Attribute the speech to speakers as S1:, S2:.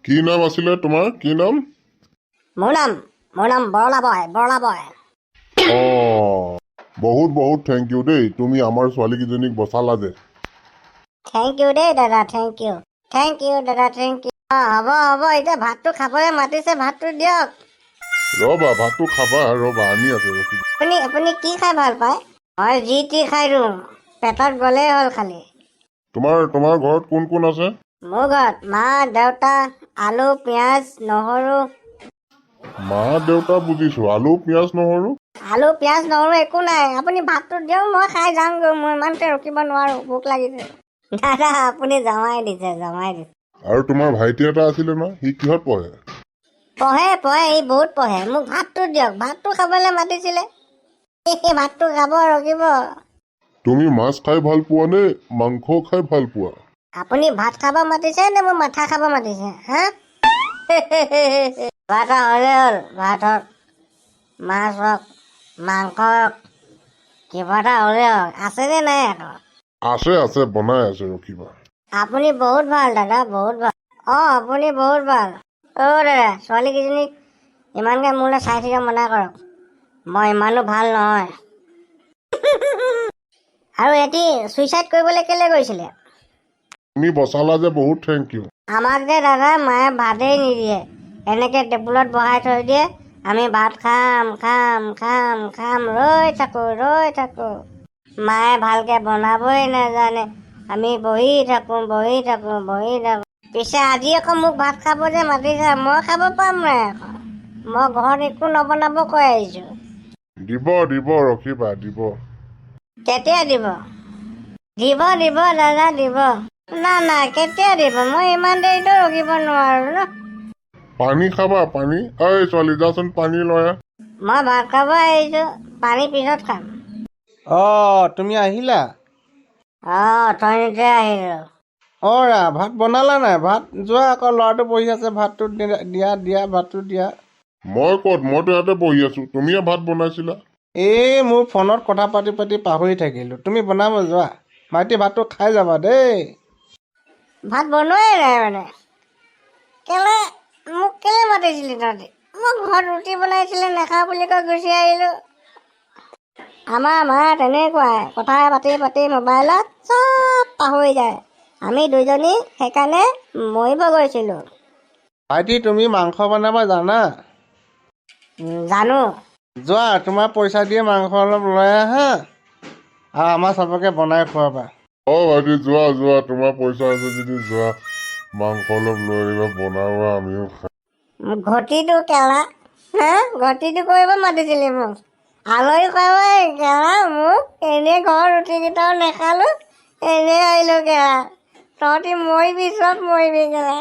S1: কি নাম আছিলে তোমাৰ? কি নাম?
S2: মোৰ নাম বৰলা বয়।
S1: অ বহুত বহুত থেংক ইউ দেই, তুমি আমাৰ ছোৱালীকেইজনীক বচালা যে।
S2: থেংক ইউ দেই দাদা, থেংক ইউ দাদা, থেংক ইউ। হ'ব এতিয়া ভাতটো খাবলৈ মাতিছে, ভাতটো দিয়ক।
S1: ৰবা, ভাতটো খাবা, ৰবা আনি আছে ৰখিবা।
S2: আপুনি কি খাই ভাল পায়? মই যি টি খাই দিওঁ, পেটত গ'লেই হ'ল খালি।
S1: তোমাৰ ঘৰত কোন কোন আছে?
S2: মোৰ ঘৰত মা, দেউতা, আলু, পিঁয়াজ, নহৰু।
S1: মা দেউতা বুজিছো, আলু পিঁয়াজ নহৰু?
S2: আলু, পিঁয়াজ, নহৰু একো নাই। আপুনি ভাতটো দিয়ক, মই খাই যামগৈ। মই ইমানতে ৰখিব নোৱাৰো, ভোক লাগিছে। দাদা আপুনি জমাই দিছে।
S1: আৰু তোমাৰ ভাইটি এটা আছিলে ন, সি কিহত পঢ়ে?
S2: পঢ়ে, সি বহুত পঢ়ে। মোক ভাতটো দিয়ক, ভাতটো খাবলৈ মাতিছিলে। ভাতটো খাব, ৰখিব।
S1: তুমি মাছ খাই ভাল পোৱা নে মাংস খাই ভাল পোৱা?
S2: আপুনি ভাত খাব মাতিছে নে মোৰ মাথা খাব মাতিছে, হা? ভাত হ'লে হ'ল, ভাত হওক, মাছ হওক, মাংস হওক, কিবা এটা হ'লে হওক। আছেনে নাই আকৌ?
S1: আছে বনাই আছে, ৰখিবা।
S2: আপুনি বহুত ভাল দাদা, বহুত ভাল। আপুনি বহুত ভাল। দাদা, ছোৱালীকেইজনীক ইমানকে মোলৈ চাই থাকিব মনা কৰক। মই ইমানো ভাল নহয়। আৰু এটি চুইচাইড কৰিবলৈ কেলে গৈছিলে?
S1: তুমি বচালা যে, বহুত থেংক ইউ।
S2: আমাক যে দাদা মায়ে ভাতেই নিদিয়ে, এনেকে টেবুলত বহাই থৈ দিয়ে। আমি ভাত খাম, ৰৈ থাকো। মায়ে ভালকে বনাবই নাজানে, আমি বহি থাকো। পিছে আজি আকৌ মোক ভাত খাব যে মাতিছে, মই খাব পাম নাই আকৌ? মই ঘৰত একো নবনাব কৈ আহিছো।
S1: দিব, ৰখিবা, দিব।
S2: কেতিয়া দিব? দিব দাদা, দিব। না কেতিয়া দিব? মই ইমান দেৰিতো ৰখিব নোৱাৰো ন।
S1: পানী খাবা, পানী। ঐ ছোৱালী, যাচোন পানী লৈ আহ।
S2: মই ভাত খাব আহিছো, পানী পিছত খাম।
S3: তুমি আহিলা?
S2: অথনিতে আহিলো।
S3: ভাত বনালা নাই? ভাত যোৱা আকৌ, ল'ৰাটো বহি আছে, ভাতটো দিয়া, ভাতটো দিয়া।
S1: মইতো ইয়াতে বহি আছো, তুমিয়ে ভাত বনাইছিলা।
S3: মোৰ ফোনত কথা পাতি পাহৰি থাকিলো। তুমি বনাব যোৱা, মাইতী ভাতটো খাই যাবা দেই।
S2: ভাত বনোৱাই নাই মানে। মোক কেলে মাতিছিলি তহঁতি? মই ঘৰত ৰুটি বনাইছিলে, নাখাওঁ বুলি কৈ গুচি আহিলো। আমাৰ মা তেনেকুৱাই, কথা পাতি মোবাইলত চব পাহৰি যায়। আমি দুজনী সেইকাৰণে মৰিব গৈছিলো।
S3: ভাইটি, তুমি মাংস বনাব জানা?
S2: জানো।
S3: যোৱা, তোমাৰ পইচা দিয়ে মাংস অলপ লৈ আহা, আৰু আমাৰ চবকে বনাই খুৱাবা।
S1: ভাইটি, যোৱা, তোমাৰ পইচা আছে যদি যোৱা, মাংস অলপ লৈ আহিবা, বনাবা, আমিও খাম।
S2: ঘটিটো কেলা, ঘটিটো কৰিব মাতিছিলি মোক। আলহী খুৱাব কেলা মোক, এনেই ঘৰৰ ৰুটি কেইটাও নেখালো, এনেই আহিলো কেলা। তহঁতি মৰিবি, চব মৰিবি কেলা।